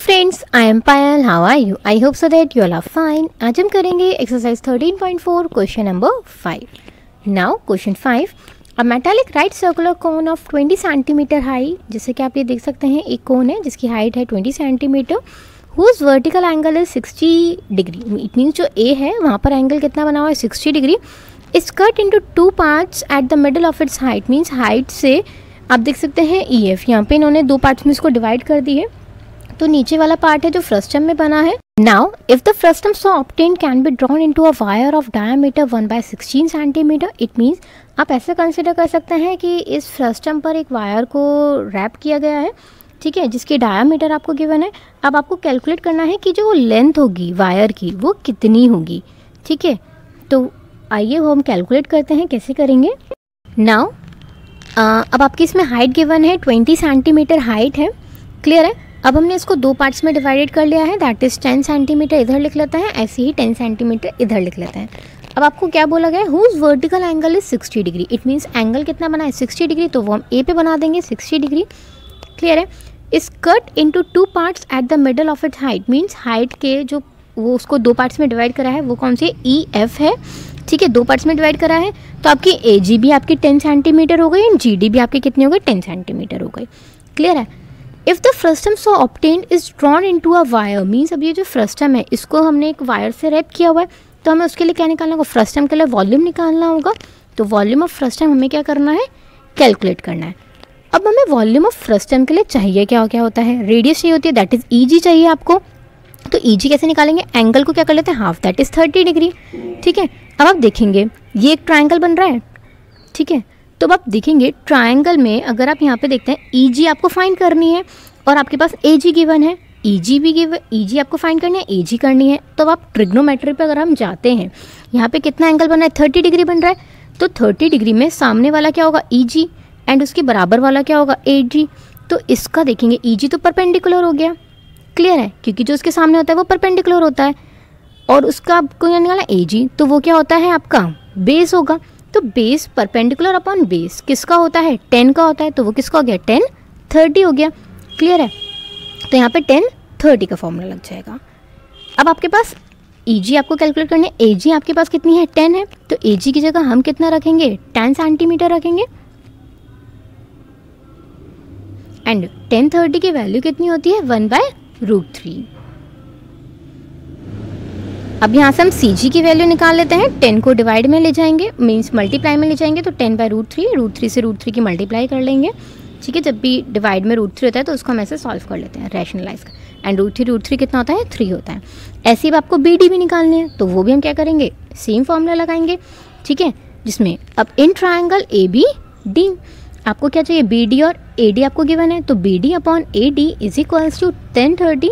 Friends, I am Payal. How are you? I hope so that you all are fine. आज हम करेंगे exercise 13.4 question number 5. Now question 5, a metallic right circular cone of 20 centimetre high. जैसे कि आप ये देख सकते हैं, एक कोन है जिसकी हाइट है 20 centimetre, whose vertical angle is 60 degree. It means जो ए है वहाँ पर एंगल कितना बना हुआ है, 60 degree. Is cut into 2 parts at the middle of its height. Means height से आप देख सकते हैं ई एफ, यहाँ पे इन्होंने 2 पार्ट्स में इसको डिवाइड कर दी है. तो नीचे वाला पार्ट है जो फ्रस्टम में बना है. Now if the frustum so obtain can be drawn into a wire of diameter 1/16 centimetre. It means आप ऐसे कंसिडर कर सकते हैं कि इस फ्रस्टम पर एक वायर को रैप किया गया है, ठीक है, जिसकी डायमीटर आपको गिवन है. अब आपको कैलकुलेट करना है कि जो लेंथ होगी वायर की वो कितनी होगी, ठीक है. तो आइए वो हम कैलकुलेट करते हैं. कैसे करेंगे? नाउ अब आपकी इसमें हाइट गिवन है 20 सेंटीमीटर हाइट है. क्लियर है? अब हमने इसको 2 पार्ट्स में डिवाइडेड कर लिया है. दैट इज़ 10 सेंटीमीटर इधर लिख लेते हैं, ऐसे ही 10 सेंटीमीटर इधर लिख लेते हैं. अब आपको क्या बोला गया है, whose vertical angle is 60 degree. It means angle कितना बना है, 60 डिग्री. तो वो हम ए पे बना देंगे 60 डिग्री. क्लियर है? इस cut into 2 parts at the middle of it height. Means height के जो वो उसको 2 पार्ट्स में डिवाइड करा है वो कौन सी ई एफ है, ठीक है. 2 पार्ट्स में डिवाइड करा है तो आपकी ए जी भी आपकी 10 सेंटीमीटर हो गई एंड जी डी भी आपकी कितनी हो गई, 10 सेंटीमीटर हो गई. क्लियर है? If the frustum so obtain is drawn into a wire. Means अब ये जो फ्रस्टम है इसको हमने एक वायर से रैप किया हुआ है, तो हमें उसके लिए क्या निकालना होगा, फ्रस्टम के लिए वॉल्यूम निकालना होगा. तो वॉल्यूम ऑफ फ्रस्टम हमें क्या करना है, कैलकुलेट करना है. अब हमें वॉल्यूम ऑफ फ्रस्टम के लिए चाहिए क्या होता है, रेडियस चाहिए होती है, दैट इज़ ई जी चाहिए आपको. तो ई जी कैसे निकालेंगे, एंगल को क्या कर लेते हैं, हाफ, दैट इज़ 30 डिग्री. ठीक है. अब आप देखेंगे ये एक ट्राइंगल बन रहा है, ठीक है. तो अब आप देखेंगे ट्रायंगल में अगर आप यहाँ पे देखते हैं ई जी आपको फाइंड करनी है और आपके पास ए जी गिवन है, ई जी भी गिवन, ई जी आपको फाइंड करनी है, ए जी करनी है. तो अब आप ट्रिग्नोमेट्री पे अगर हम जाते हैं, यहाँ पे कितना एंगल बन रहा है, 30 डिग्री बन रहा है. तो 30 डिग्री में सामने वाला क्या होगा, ई जी, एंड उसके बराबर वाला क्या होगा, ए जी. तो इसका देखेंगे ई जी तो परपेंडिकुलर हो गया. क्लियर है? क्योंकि जो उसके सामने होता है वो परपेंडिकुलर होता है और उसका आपको यहाँ निकाला ए जी, तो वो क्या होता है आपका बेस होगा. तो बेस परपेंडिकुलर अपॉन बेस किसका होता है, 10 का होता है. तो वो किसका हो गया, 10 30 हो गया. क्लियर है? तो यहाँ पे 10 30 का फॉर्मूला लग जाएगा. अब आपके पास ई जी आपको कैलकुलेट करनी है. ए जी आपके पास कितनी है, 10 है. तो ए जी की जगह हम कितना रखेंगे, 10 सेंटीमीटर रखेंगे. एंड 10 30 की वैल्यू कितनी होती है, 1/√3. अब यहाँ से हम सी जी की वैल्यू निकाल लेते हैं. 10 को डिवाइड में ले जाएंगे, मीन्स मल्टीप्लाई में ले जाएंगे. तो 10/√3, √3 से √3 की मल्टीप्लाई कर लेंगे. ठीक है. जब भी डिवाइड में √3 होता है तो उसको हम ऐसे सॉल्व कर लेते हैं, रैशनलाइज कर. एंड √3 कितना होता है, 3 होता है. ऐसे ही आपको बी डी भी निकालनी है, तो वो भी हम क्या करेंगे, सेम फॉर्मूला लगाएंगे. ठीक है. जिसमें अब in triangle A B D आपको क्या चाहिए, बी डी और ए डी आपको गिवन है. तो B D upon A D is equals to 10 30.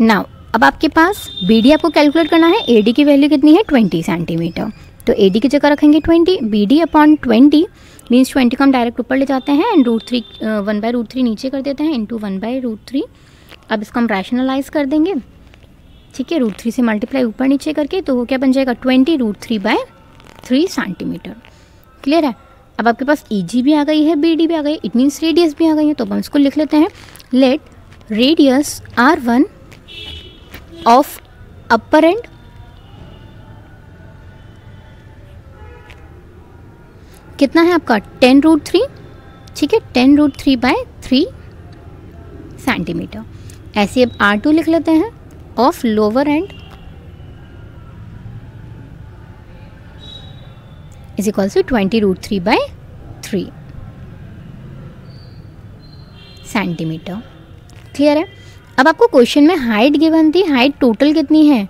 Now अब आपके पास बी डी आपको कैलकुलेट करना है. ए डी की वैल्यू कितनी है, 20 सेंटीमीटर. तो ए डी की जगह रखेंगे 20, बी डी अपॉन 20 मीन्स 20 को हम डायरेक्ट ऊपर ले जाते हैं एंड √3 1/√3 नीचे कर देते हैं इंटू 1/√3. अब इसको हम रैशनलाइज कर देंगे. ठीक है. √3 से मल्टीप्लाई ऊपर नीचे करके तो वो क्या बन जाएगा, 20 √3/3 सेंटीमीटर. क्लियर है? अब आपके पास ई जी भी आ गई है, बी डी भी आ गई, इट मीन्स रेडियस भी आ गई है. तो हम इसको लिख लेते हैं, let radius R1 of upper and कितना है आपका, 10√3. ठीक है. 10√3/3 सेंटीमीटर. ऐसे अब R2 लिख लेते हैं of lower end is equals to 20√3/3 centimetre. Clear है? अब आपको क्वेश्चन में हाइट गिवन थी. हाइट टोटल कितनी है,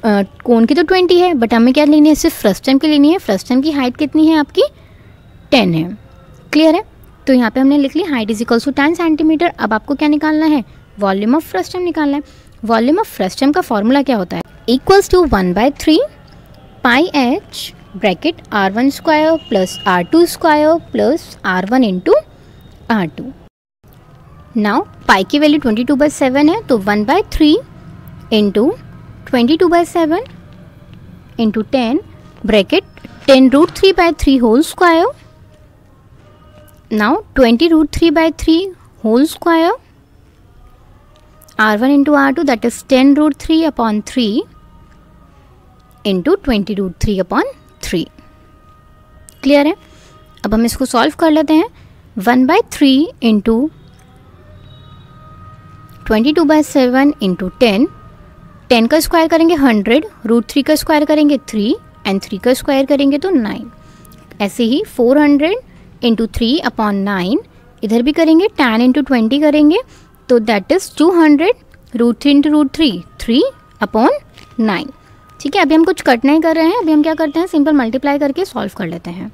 कोन की तो 20 है, बट हमें क्या लेनी है, सिर्फ फ्रस्टम की लेनी है. फ्रस्टम की हाइट कितनी है आपकी, 10 है. क्लियर है? तो यहाँ पे हमने लिख ली height is equals to 10 centimetre. अब आपको क्या निकालना है, वॉल्यूम ऑफ फ्रस्टम निकालना है. वॉल्यूम ऑफ फ्रस्टम का फॉर्मूला क्या होता है, equals to 1/3 pi H bracket R1 square plus R2 square plus R1 into R2. Now pi की वैल्यू 22/7 है, तो 1/3 into 22/7 into 10 bracket 10√3/3 whole square. Now 20√3/3 whole square R1 into R2 that is 10√3/3 into 20√3/3। Clear है? अब हम इसको solve कर लेते हैं। 1/3 इंटू 22/7 इंटू 10 का स्क्वायर करेंगे 100, √3 का स्क्वायर करेंगे 3 एंड 3 का स्क्वायर करेंगे तो 9। ऐसे ही 400 इंटू 3/9 इधर भी करेंगे, tan इंटू 20 करेंगे तो दैट इज 200, √3 इंटू √3 3/9। ठीक है, अभी हम कुछ कट नहीं कर रहे हैं, अभी हम क्या करते हैं, सिंपल मल्टीप्लाई करके सॉल्व कर लेते हैं।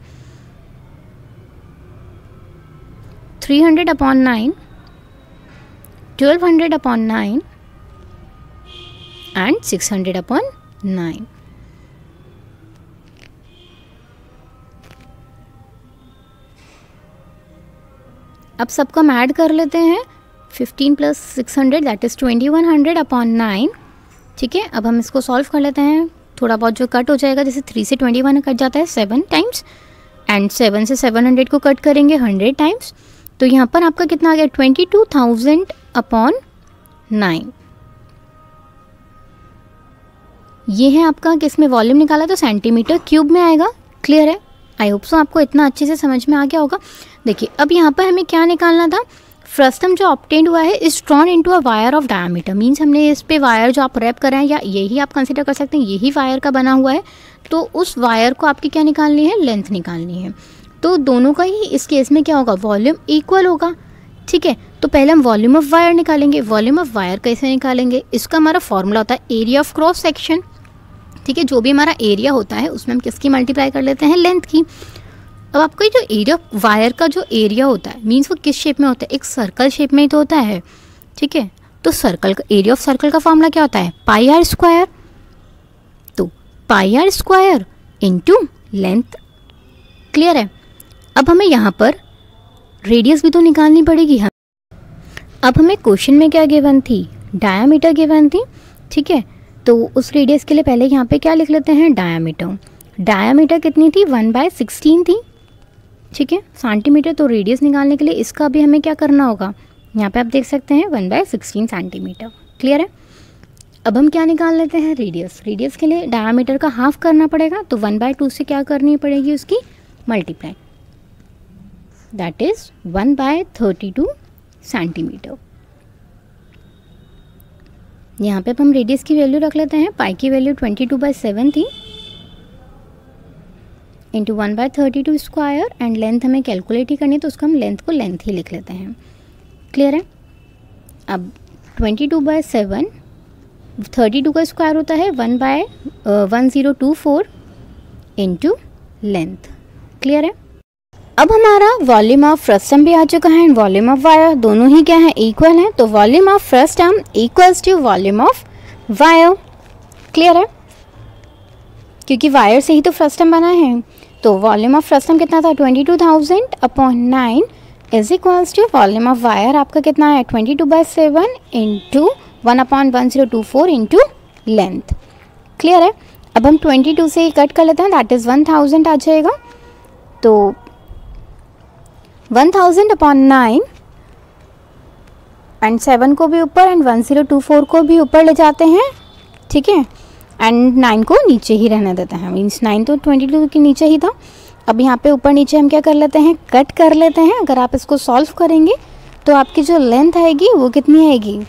300/9, 1200/9 एंड 600/9। अब सबको हम ऐड कर लेते हैं। 15 + 600 दैट इज़ 2100/9। ठीक है, अब हम इसको सॉल्व कर लेते हैं। थोड़ा बहुत जो कट हो जाएगा, जैसे 3 से 21 कट जाता है 7 टाइम्स एंड 7 से 700 को कट करेंगे 100 टाइम्स। तो यहाँ पर आपका कितना आ गया, 22,000/9। ये है आपका, किसमें वॉल्यूम निकाला तो सेंटीमीटर क्यूब में आएगा। क्लियर है? आई होप सो आपको इतना अच्छे से समझ में आ गया होगा। देखिए अब यहाँ पर हमें क्या निकालना था, फ्रस्टम जो ऑब्टेन्ड हुआ है is drawn into a wire of diameter, means हमने इस पे वायर जो आप रैप कर रहे हैं या यही आप कंसिडर कर सकते हैं, यही वायर का बना हुआ है। तो उस वायर को आपकी क्या निकालनी है, लेंथ निकालनी है। तो दोनों का ही इस केस में क्या होगा, वॉल्यूम इक्वल होगा। ठीक है, तो पहले हम वॉल्यूम ऑफ वायर निकालेंगे। वॉल्यूम ऑफ वायर कैसे निकालेंगे, इसका हमारा फॉर्मूला होता है एरिया ऑफ क्रॉस सेक्शन। ठीक है, जो भी हमारा एरिया होता है उसमें हम किसकी मल्टीप्लाई कर लेते हैं, लेंथ की। अब आपको ये जो एरिया वायर का जो एरिया होता है, मीन्स वो किस शेप में होता है, एक सर्कल शेप में ही तो होता है। ठीक है, तो सर्कल का एरिया ऑफ सर्कल का फॉर्मूला क्या होता है, πr²। तो πr² इंटू लेंथ। क्लियर है? अब हमें यहाँ पर रेडियस भी तो निकालनी पड़ेगी। अब हमें क्वेश्चन में क्या गिवन थी, डायामीटर गिवन थी। ठीक है, तो उस रेडियस के लिए पहले यहाँ पे क्या लिख लेते हैं, डायामीटर। डायामीटर कितनी थी, 1/16 थी। ठीक है, सेंटीमीटर। तो रेडियस निकालने के लिए इसका भी हमें क्या करना होगा, यहाँ पे आप देख सकते हैं 1/16 सेंटीमीटर। क्लियर है? अब हम क्या निकाल लेते हैं, रेडियस। रेडियस के लिए डायामीटर का हाफ करना पड़ेगा, तो 1/2 से क्या करनी पड़ेगी, उसकी मल्टीप्लाई, दैट इज 1/32 सेंटीमीटर। यहाँ पे अब हम रेडियस की वैल्यू रख लेते हैं। पाई की वैल्यू 22/7 थी इंटू 1/32 स्क्वायर एंड लेंथ हमें कैलकुलेट ही करनी है, तो उसका हम लेंथ को लेंथ ही लिख लेते हैं। क्लियर है? अब 22/7, 32 का स्क्वायर होता है 1/1024 इंटू लेंथ। क्लियर है? अब हमारा वॉल्यूम ऑफ फ्रस्टम भी आ चुका है एंड वॉल्यूम ऑफ वायर, दोनों ही क्या है, इक्वल है। तो volume of frustum equals to volume of wire. Clear है? क्योंकि वायर से ही तो फ्रस्टम बना है। तो वॉल्यूम ऑफ फ्रस्टम कितना था, 22,000/9 is equals to volume of wire आपका कितना है, 22/7 इंटू 1/1024 इंटू लेंथ। क्लियर है? अब हम 22 से ही कट कर लेते हैं, दैट इज़ 1000 आ जाएगा। तो 1000/9 एंड 7 को भी ऊपर एंड 1024 को भी ऊपर ले जाते हैं। ठीक है, एंड 9 को नीचे ही रहने देते हैं, मीन्स 9 तो 22 के नीचे ही था। अब यहाँ पे ऊपर नीचे हम क्या कर लेते हैं, कट कर लेते हैं। अगर आप इसको सॉल्व करेंगे तो आपकी जो लेंथ आएगी वो कितनी आएगी,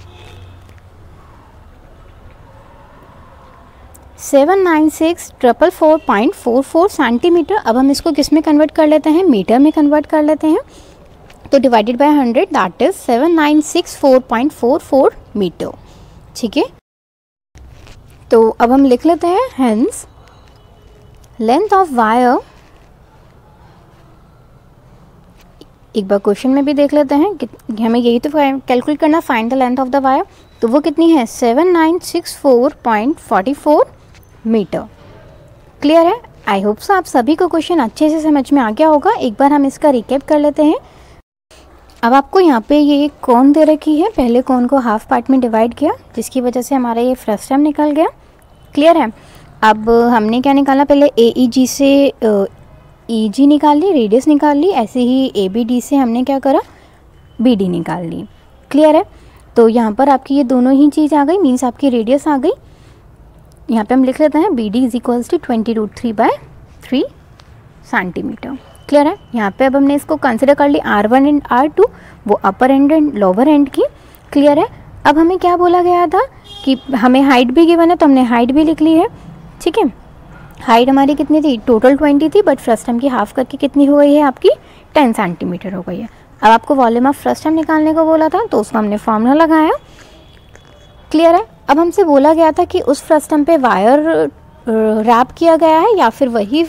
796,444.44 सेंटीमीटर। अब हम इसको किस में कन्वर्ट कर लेते हैं, मीटर में कन्वर्ट कर लेते हैं। तो divided by 100 that is 7964.44 metre. ठीक है, तो अब हम लिख लेते हैं, हेंस लेंथ ऑफ वायर, एक बार क्वेश्चन में भी देख लेते हैं कि हमें यही तो कैलकुलेट करना, find the length of the wire. तो वो कितनी है, 7964.44 मीटर। क्लियर है? आई होप सो आप सभी को क्वेश्चन अच्छे से समझ में आ गया होगा। एक बार हम इसका रिकैप कर लेते हैं। अब आपको यहाँ पे ये एक कोन दे रखी है, पहले कोन को हाफ पार्ट में डिवाइड किया, जिसकी वजह से हमारा ये फ्रस्टम निकल गया। क्लियर है? अब हमने क्या निकाला, पहले AEG से EG निकाल ली, रेडियस निकाल ली। ऐसे ही ABD से हमने क्या करा, BD निकाल ली। क्लियर है? तो यहाँ पर आपकी ये दोनों ही चीज़ आ गई, मीन्स आपकी रेडियस आ गई। यहाँ पे हम लिख लेते हैं BD is equals to 20√3/3 centimetre. Clear है? यहाँ पे अब हमने इसको कंसिडर कर ली R1 एंड R2, वो अपर एंड एंड लोअर एंड की। क्लियर है? अब हमें क्या बोला गया था कि हमें हाइट भी गिवन है, तो हमने हाइट भी लिख ली है। ठीक है, हाइट हमारी कितनी थी? टोटल 20 थी, बट फ्रस्टम की हाफ करके कितनी हो गई है आपकी? 10 सेंटीमीटर हो गई है। अब आपको वॉल्यूम ऑफ फ्रस्टम निकालने को बोला था, तो उसका हमने फॉर्मूला लगाया। क्लियर है? अब हमसे बोला गया था कि उस फ्रस्टम पे वायर रैप किया गया है या फिर वही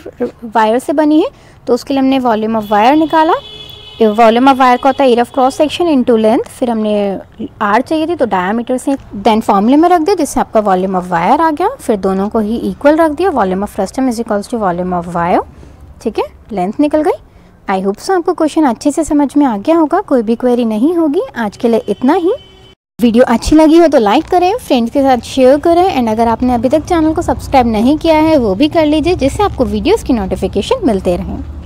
वायर से बनी है, तो उसके लिए हमने वॉल्यूम ऑफ वायर निकाला। वॉल्यूम ऑफ वायर का होता है area of cross section into length, फिर हमने आर चाहिए थी तो डायमीटर से देन फॉर्मूले में रख दिया, जिससे आपका वॉल्यूम ऑफ वायर आ गया। फिर दोनों को ही इक्वल रख दिया, volume of frustum is equals to volume of wire. ठीक है, लेंथ निकल गई। आई होप सो आपको क्वेश्चन अच्छे से समझ में आ गया होगा, कोई भी क्वेरी नहीं होगी। आज के लिए इतना ही। वीडियो अच्छी लगी हो तो लाइक करें, फ्रेंड्स के साथ शेयर करें, एंड अगर आपने अभी तक चैनल को सब्सक्राइब नहीं किया है वो भी कर लीजिए, जिससे आपको वीडियोज़ की नोटिफिकेशन मिलते रहें।